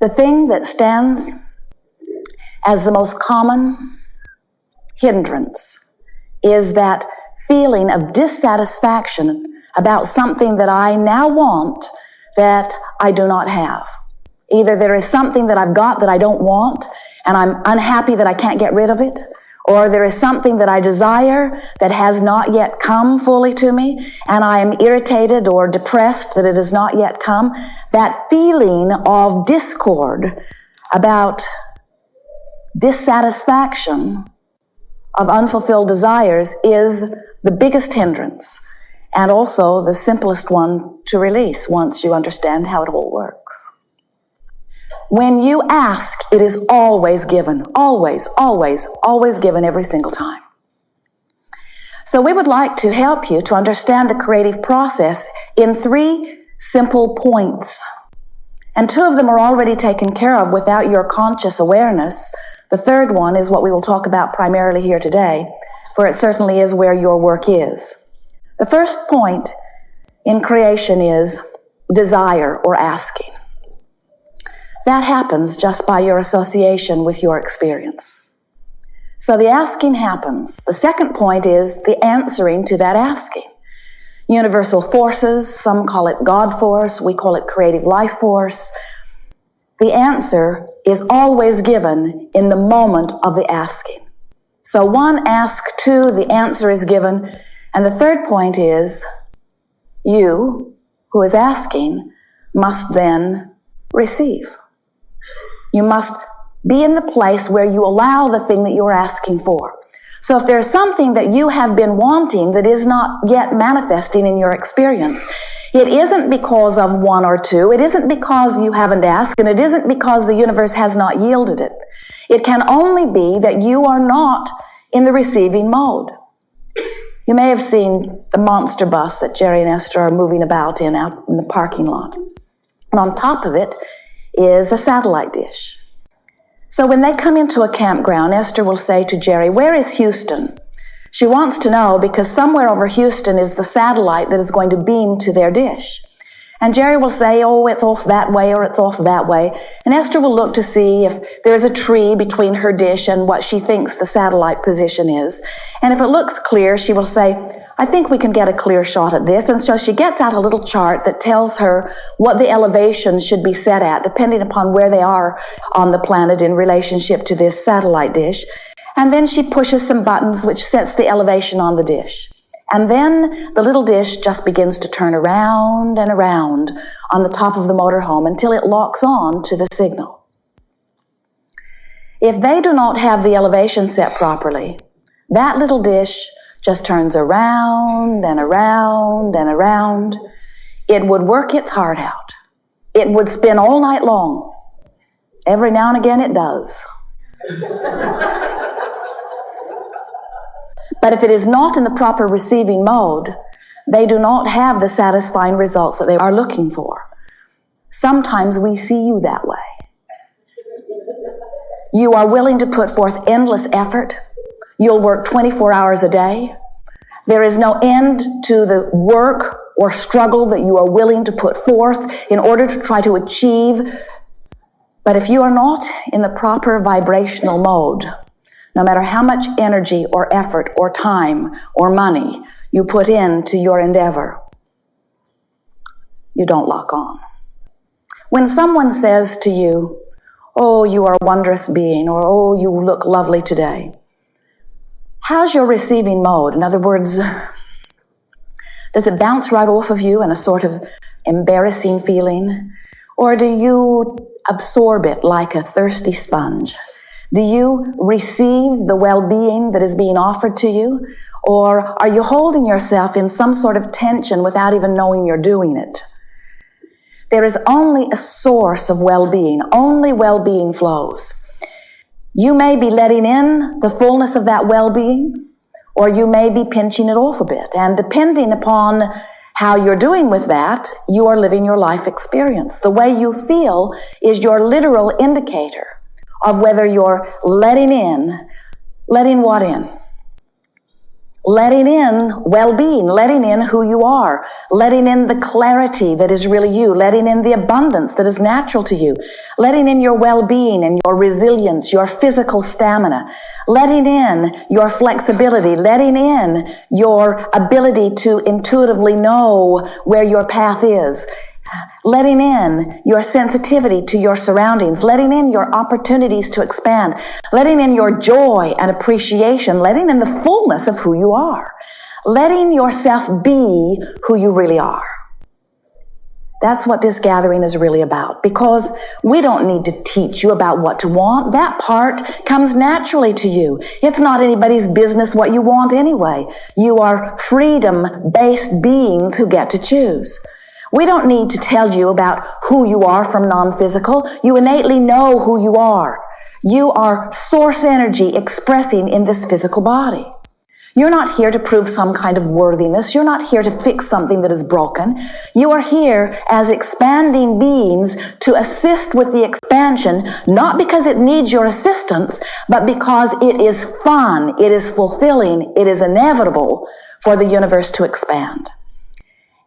The thing that stands as the most common hindrance is that feeling of dissatisfaction about something that I now want that I do not have. Either there is something that I've got that I don't want, and I'm unhappy that I can't get rid of it, or there is something that I desire that has not yet come fully to me, and I am irritated or depressed that it has not yet come. That feeling of discord about dissatisfaction of unfulfilled desires is the biggest hindrance, and also the simplest one to release once you understand how it all works. When you ask, it is always given. Always, always, always given every single time. So we would like to help you to understand the creative process in 3 simple points. And 2 of them are already taken care of without your conscious awareness. The third one is what we will talk about primarily here today, for it certainly is where your work is. The first point in creation is desire or asking. That happens just by your association with your experience. So the asking happens. The second point is the answering to that asking. Universal forces, some call it God force, we call it creative life force. The answer is always given in the moment of the asking. So 1, ask, 2, the answer is given. And the third point is you, who is asking, must then receive. You must be in the place where you allow the thing that you're asking for. So if there's something that you have been wanting that is not yet manifesting in your experience, it isn't because of 1 or 2. It isn't because you haven't asked, and it isn't because the universe has not yielded it. It can only be that you are not in the receiving mode. You may have seen the monster bus that Jerry and Esther are moving about in out in the parking lot. And on top of it is a satellite dish. So when they come into a campground, Esther will say to Jerry, "Where is Houston?" She wants to know because somewhere over Houston is the satellite that is going to beam to their dish. And Jerry will say, "Oh, it's off that way," or "It's off that way." And Esther will look to see if there's a tree between her dish and what she thinks the satellite position is. And if it looks clear, she will say, "I think we can get a clear shot at this." And so she gets out a little chart that tells her what the elevation should be set at, depending upon where they are on the planet in relationship to this satellite dish. And then she pushes some buttons which sets the elevation on the dish. And then the little dish just begins to turn around and around on the top of the motorhome until it locks on to the signal. If they do not have the elevation set properly, that little dish just turns around and around and around. It would work its heart out. It would spin all night long. Every now and again it does. But if it is not in the proper receiving mode, they do not have the satisfying results that they are looking for. Sometimes we see you that way. You are willing to put forth endless effort. You'll work 24 hours a day. There is no end to the work or struggle that you are willing to put forth in order to try to achieve. But if you are not in the proper vibrational mode, no matter how much energy or effort or time or money you put into your endeavor, you don't lock on. When someone says to you, "Oh, you are a wondrous being," or "Oh, you look lovely today," how's your receiving mode? In other words, does it bounce right off of you in a sort of embarrassing feeling? Or do you absorb it like a thirsty sponge? Do you receive the well-being that is being offered to you? Or are you holding yourself in some sort of tension without even knowing you're doing it? There is only a source of well-being. Only well-being flows. You may be letting in the fullness of that well-being, or you may be pinching it off a bit. And depending upon how you're doing with that, you are living your life experience. The way you feel is your literal indicator of whether you're letting what in? letting in well-being, letting in who you are, letting in the clarity that is really you, letting in the abundance that is natural to you, letting in your well-being and your resilience, your physical stamina, letting in your flexibility, letting in your ability to intuitively know where your path is, letting in your sensitivity to your surroundings, letting in your opportunities to expand, letting in your joy and appreciation, letting in the fullness of who you are, letting yourself be who you really are. That's what this gathering is really about, because we don't need to teach you about what to want. That part comes naturally to you. It's not anybody's business what you want anyway. You are freedom-based beings who get to choose. We don't need to tell you about who you are from non-physical. You innately know who you are. You are source energy expressing in this physical body. You're not here to prove some kind of worthiness. You're not here to fix something that is broken. You are here as expanding beings to assist with the expansion, not because it needs your assistance, but because it is fun, it is fulfilling, it is inevitable for the universe to expand.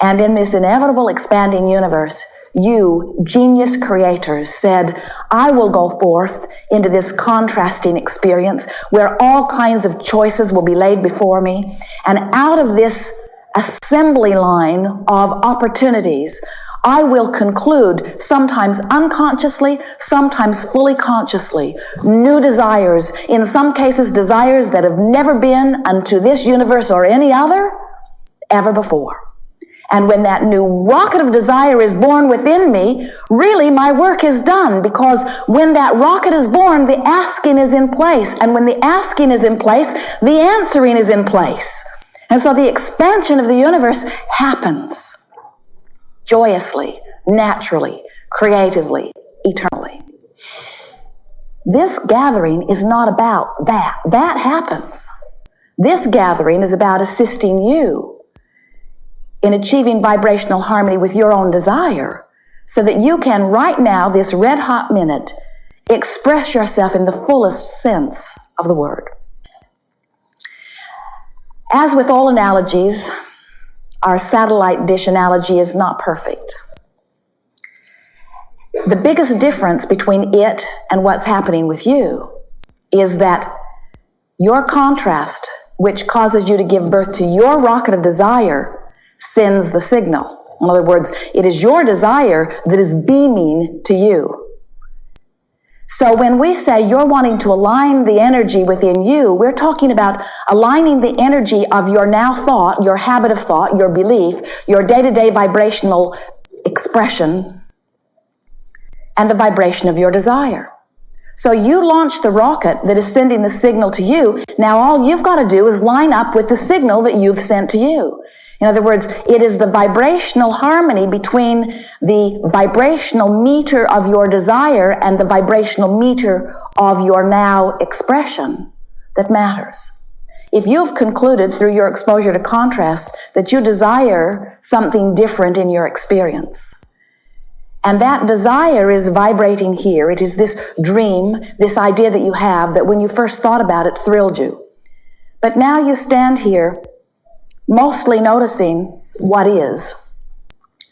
And in this inevitable expanding universe, you, genius creators, said, I will go forth into this contrasting experience where all kinds of choices will be laid before me. And out of this assembly line of opportunities, I will conclude, sometimes unconsciously, sometimes fully consciously, new desires, in some cases desires that have never been unto this universe or any other ever before. And when that new rocket of desire is born within me, really my work is done, because when that rocket is born, the asking is in place. And when the asking is in place, the answering is in place. And so the expansion of the universe happens joyously, naturally, creatively, eternally. This gathering is not about that. That happens. This gathering is about assisting you in achieving vibrational harmony with your own desire, so that you can right now, this red hot minute, express yourself in the fullest sense of the word. As with all analogies, our satellite dish analogy is not perfect. The biggest difference between it and what's happening with you is that your contrast, which causes you to give birth to your rocket of desire, sends the signal. In other words, it is your desire that is beaming to you. So when we say you're wanting to align the energy within you, we're talking about aligning the energy of your now thought, your habit of thought, your belief, your day-to-day vibrational expression, and the vibration of your desire. So you launch the rocket that is sending the signal to you. Now all you've got to do is line up with the signal that you've sent to you. In other words, it is the vibrational harmony between the vibrational meter of your desire and the vibrational meter of your now expression that matters. If you've concluded through your exposure to contrast that you desire something different in your experience, and that desire is vibrating here, it is this dream, this idea that you have that when you first thought about it thrilled you. But now you stand here mostly noticing what is,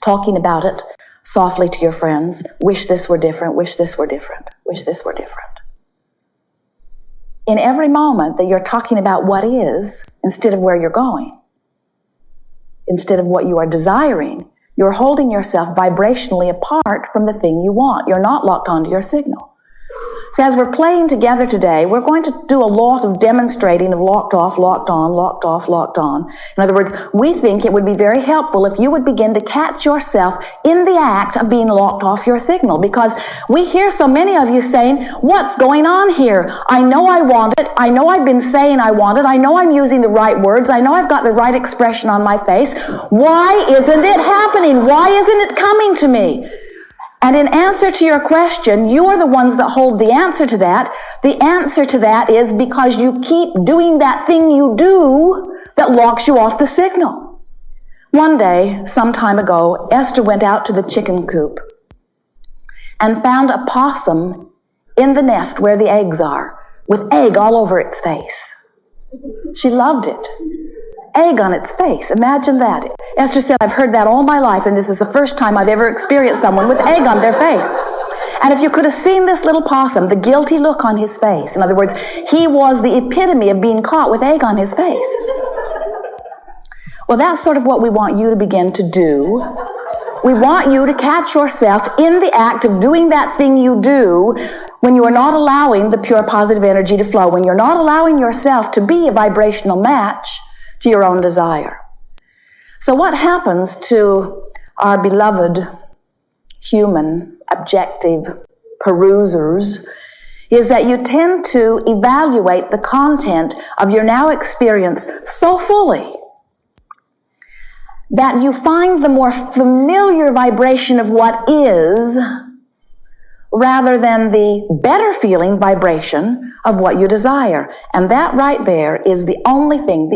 talking about it softly to your friends, wish this were different, wish this were different, wish this were different. In every moment that you're talking about what is, instead of where you're going, instead of what you are desiring, you're holding yourself vibrationally apart from the thing you want. You're not locked onto your signal. So as we're playing together today, we're going to do a lot of demonstrating of locked off, locked on, locked off, locked on. In other words, we think it would be very helpful if you would begin to catch yourself in the act of being locked off your signal, because we hear so many of you saying, what's going on here? I know I want it. I know I've been saying I want it. I know I'm using the right words. I know I've got the right expression on my face. Why isn't it happening? Why isn't it coming to me? And in answer to your question, you are the ones that hold the answer to that. The answer to that is because you keep doing that thing you do that locks you off the signal. One day, some time ago, Esther went out to the chicken coop and found a possum in the nest where the eggs are, with egg all over its face. She loved it. egg on its face. Imagine that. Esther said, I've heard that all my life, and this is the first time I've ever experienced someone with egg on their face. And if you could have seen this little possum, the guilty look on his face, in other words, he was the epitome of being caught with egg on his face. Well, that's sort of what we want you to begin to do. We want you to catch yourself in the act of doing that thing you do when you are not allowing the pure positive energy to flow, when you're not allowing yourself to be a vibrational match to your own desire. So what happens to our beloved human objective perusers is that you tend to evaluate the content of your now experience so fully that you find the more familiar vibration of what is rather than the better feeling vibration of what you desire. And that right there is the only thing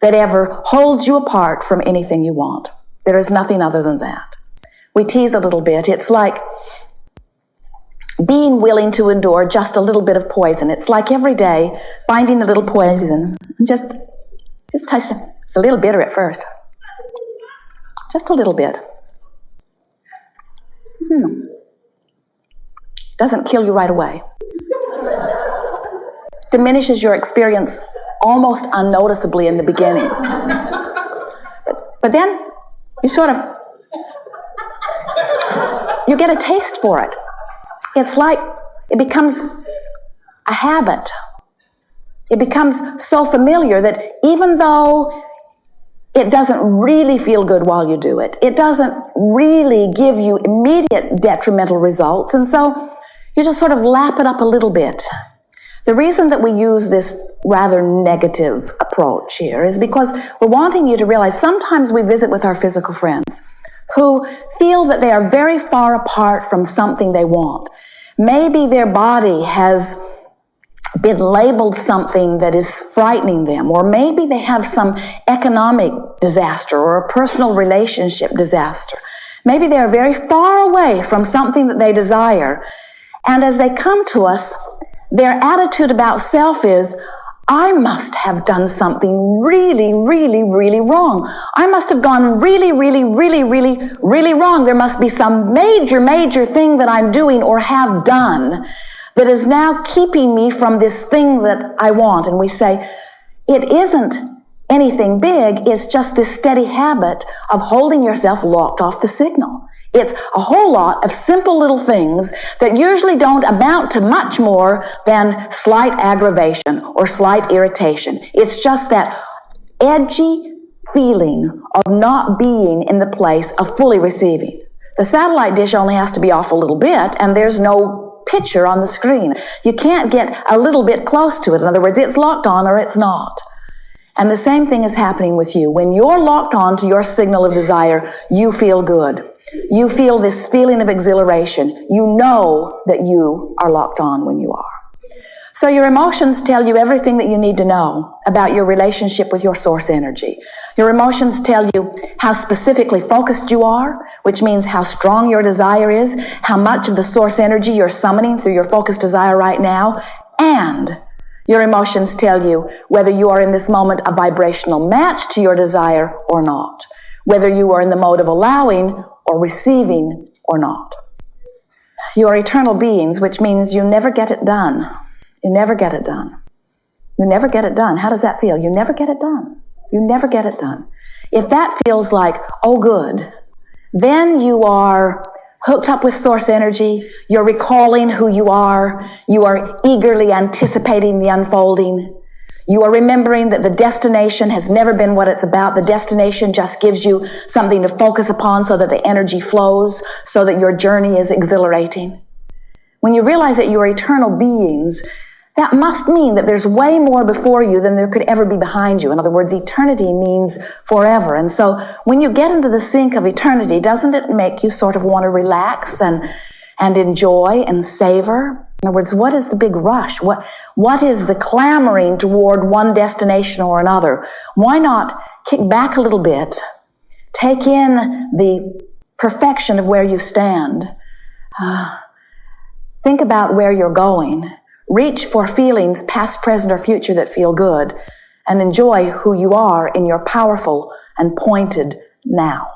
that ever holds you apart from anything you want. There is nothing other than that. We tease a little bit. It's like being willing to endure just a little bit of poison. It's like every day finding a little poison and just taste it. It's a little bitter at first. Just a little bit. Doesn't kill you right away. Diminishes your experience almost unnoticeably in the beginning. But then you get a taste for it. It's like it becomes a habit. It becomes so familiar that even though it doesn't really feel good while you do it, it doesn't really give you immediate detrimental results, and so you just sort of lap it up a little bit. The reason that we use this rather negative approach here is because we're wanting you to realize sometimes we visit with our physical friends who feel that they are very far apart from something they want. Maybe their body has been labeled something that is frightening them, or maybe they have some economic disaster or a personal relationship disaster. Maybe they are very far away from something that they desire. And as they come to us, their attitude about self is, I must have done something really, really, really wrong. I must have gone really, really, really, really, really wrong. There must be some major, major thing that I'm doing or have done that is now keeping me from this thing that I want. And we say, it isn't anything big. It's just this steady habit of holding yourself locked off the signal. It's a whole lot of simple little things that usually don't amount to much more than slight aggravation or slight irritation. It's just that edgy feeling of not being in the place of fully receiving. The satellite dish only has to be off a little bit, and there's no picture on the screen. You can't get a little bit close to it. In other words, it's locked on or it's not. And the same thing is happening with you. When you're locked on to your signal of desire, you feel good. You feel this feeling of exhilaration. You know that you are locked on when you are. So your emotions tell you everything that you need to know about your relationship with your source energy. Your emotions tell you how specifically focused you are, which means how strong your desire is, how much of the source energy you're summoning through your focused desire right now, and your emotions tell you whether you are in this moment a vibrational match to your desire or not, whether you are in the mode of allowing or receiving or not. You are eternal beings, which means you never get it done. You never get it done. You never get it done. How does that feel? You never get it done. You never get it done. If that feels like, oh good, then you are hooked up with source energy. You're recalling who you are. You are eagerly anticipating the unfolding. You are remembering that the destination has never been what it's about. The destination just gives you something to focus upon so that the energy flows, so that your journey is exhilarating. When you realize that you are eternal beings, that must mean that there's way more before you than there could ever be behind you. In other words, eternity means forever. And so when you get into the sink of eternity, doesn't it make you sort of want to relax and enjoy and savor? In other words, what is the big rush? What is the clamoring toward one destination or another? Why not kick back a little bit, take in the perfection of where you stand, think about where you're going, reach for feelings, past, present, or future that feel good, and enjoy who you are in your powerful and pointed now.